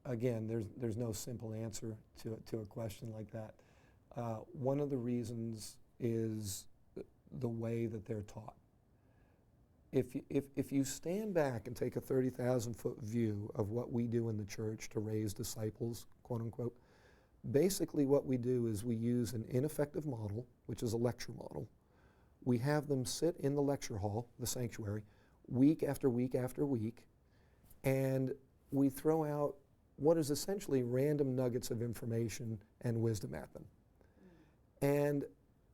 again, there's no simple answer to a question like that. One of the reasons is the way that they're taught. If you stand back and take a 30,000-foot view of what we do in the church to raise disciples, quote unquote, basically what we do is we use an ineffective model, which is a lecture model. We have them sit in the lecture hall, the sanctuary, week after week after week, and we throw out what is essentially random nuggets of information and wisdom at them. And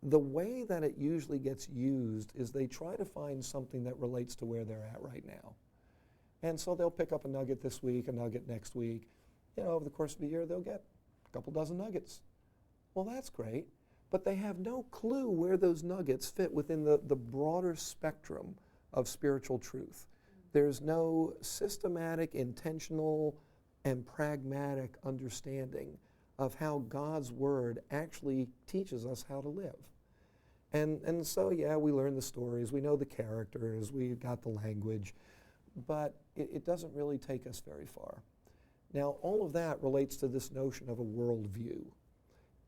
the way that it usually gets used is they try to find something that relates to where they're at right now. And so they'll pick up a nugget this week, a nugget next week. Over the course of the year, they'll get a couple dozen nuggets. Well, that's great, but they have no clue where those nuggets fit within the broader spectrum of spiritual truth. There's no systematic, intentional, and pragmatic understanding of how God's Word actually teaches us how to live. And so, yeah, we learn the stories, we know the characters, we've got the language, but it doesn't really take us very far. Now, all of that relates to this notion of a worldview.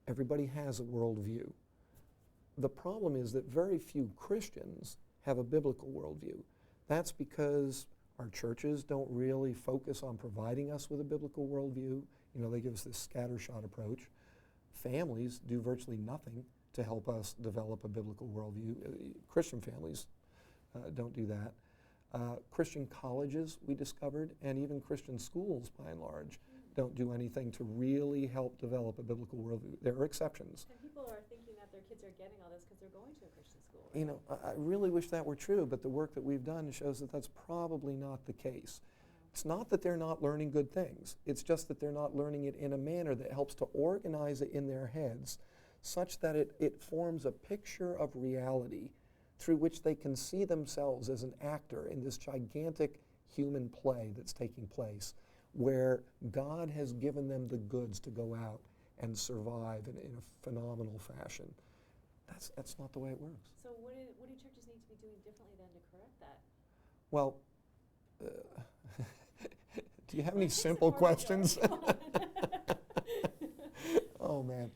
Everybody has a worldview. The problem is that very few Christians have a biblical worldview. That's because our churches don't really focus on providing us with a biblical worldview. They give us this scattershot approach. Families do virtually nothing to help us develop a biblical worldview. Christian families don't do that. Christian colleges, we discovered, and even Christian schools, by and large, don't do anything to really help develop a biblical worldview. There are exceptions. And people are thinking that their kids are getting all this because they're going to a Christian school. Right? I really wish that were true, but the work that we've done shows that that's probably not the case. It's not that they're not learning good things. It's just that they're not learning it in a manner that helps to organize it in their heads such that it forms a picture of reality through which they can see themselves as an actor in this gigantic human play that's taking place, where God has given them the goods to go out and survive in a phenomenal fashion. That's not the way it works. So what do churches need to be doing differently then to correct that? Well, do you have any simple questions? Oh, man.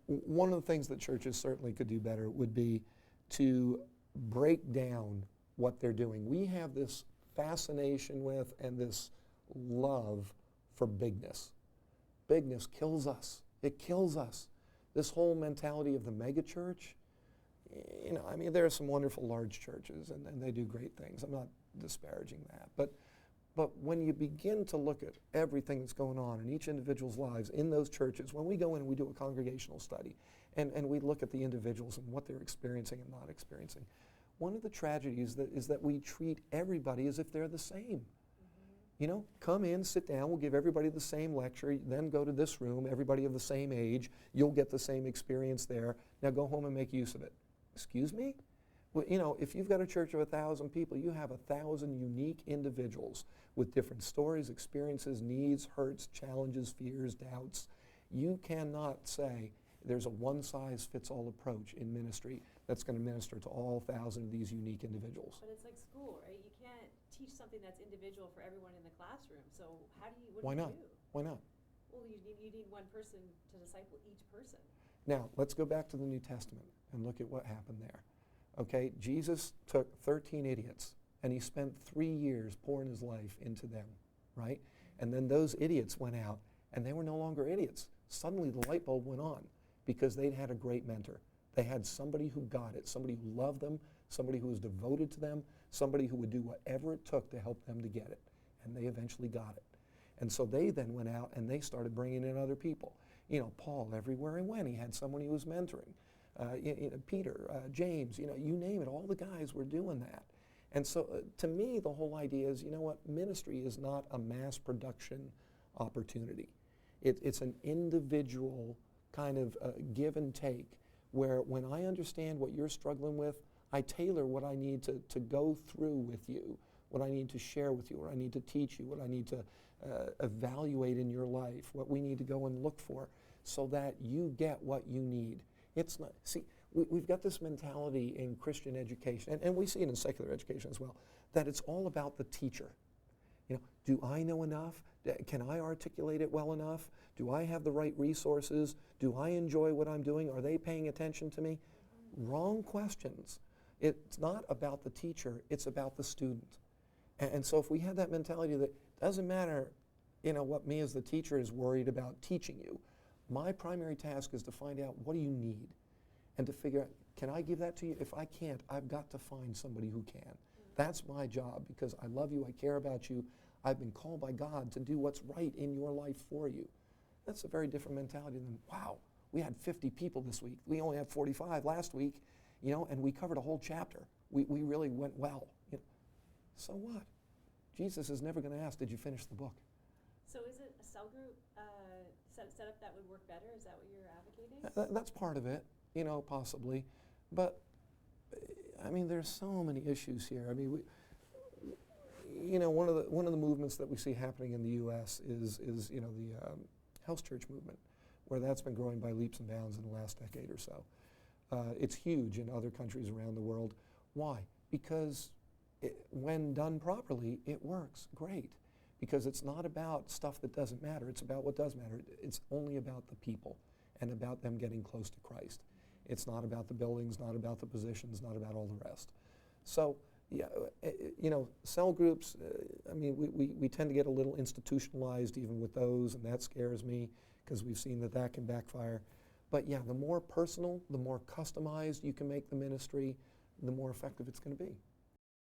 One of the things that churches certainly could do better would be to break down what they're doing. We have this fascination with and this love for bigness. Bigness kills us. It kills us. This whole mentality of the megachurch, there are some wonderful large churches and they do great things. I'm not disparaging that. But when you begin to look at everything that's going on in each individual's lives in those churches, when we go in and we do a congregational study and we look at the individuals and what they're experiencing and not experiencing, one of the tragedies is that we treat everybody as if they're the same. Mm-hmm. Come in, sit down, we'll give everybody the same lecture, then go to this room, everybody of the same age, you'll get the same experience there, now go home and make use of it. Excuse me? Well, if you've got a church of 1,000 people, you have 1,000 unique individuals with different stories, experiences, needs, hurts, challenges, fears, doubts. You cannot say there's a one-size-fits-all approach in ministry that's going to minister to all 1,000 of these unique individuals. But it's like school, right? You can't teach something that's individual for everyone in the classroom. So what do you do? Why not? Well, you need one person to disciple each person. Now, let's go back to the New Testament and look at what happened there. Okay, Jesus took 13 idiots and he spent 3 years pouring his life into them, right? And then those idiots went out and they were no longer idiots. Suddenly the light bulb went on because they'd had a great mentor. They had somebody who got it, somebody who loved them, somebody who was devoted to them, somebody who would do whatever it took to help them to get it. And they eventually got it. And so they then went out and they started bringing in other people. Paul, everywhere he went, he had someone he was mentoring. Peter, James, you name it, all the guys were doing that. And so to me, the whole idea is, ministry is not a mass production opportunity. It's an individual kind of give and take, where when I understand what you're struggling with, I tailor what I need to go through with you, what I need to share with you, what I need to teach you, what I need to evaluate in your life, what we need to go and look for, so that you get what you need. It's not, we've got this mentality in Christian education, and we see it in secular education as well, that it's all about the teacher. Do I know enough? Can I articulate it well enough? Do I have the right resources? Do I enjoy what I'm doing? Are they paying attention to me? Wrong questions. It's not about the teacher, it's about the student. And so if we have that mentality that doesn't matter, what me as the teacher is worried about teaching you, my primary task is to find out what do you need and to figure out, can I give that to you? If I can't, I've got to find somebody who can. That's my job because I love you, I care about you, I've been called by God to do what's right in your life for you. That's a very different mentality than, wow, we had 50 people this week. We only had 45 last week, and we covered a whole chapter. We really went well. So what? Jesus is never going to ask, did you finish the book? So is it a cell group setup that would work better? Is that what you're advocating? That's part of it, possibly. But, there's so many issues here. One of the movements that we see happening in the U.S. is the house church movement, where that's been growing by leaps and bounds in the last decade or so. It's huge in other countries around the world. Why? Because when done properly, it works great. Because it's not about stuff that doesn't matter. It's about what does matter. It's only about the people and about them getting close to Christ. It's not about the buildings, not about the positions, not about all the rest. So, cell groups, we tend to get a little institutionalized even with those, and that scares me because we've seen that can backfire. But yeah, the more personal, the more customized you can make the ministry, the more effective it's going to be.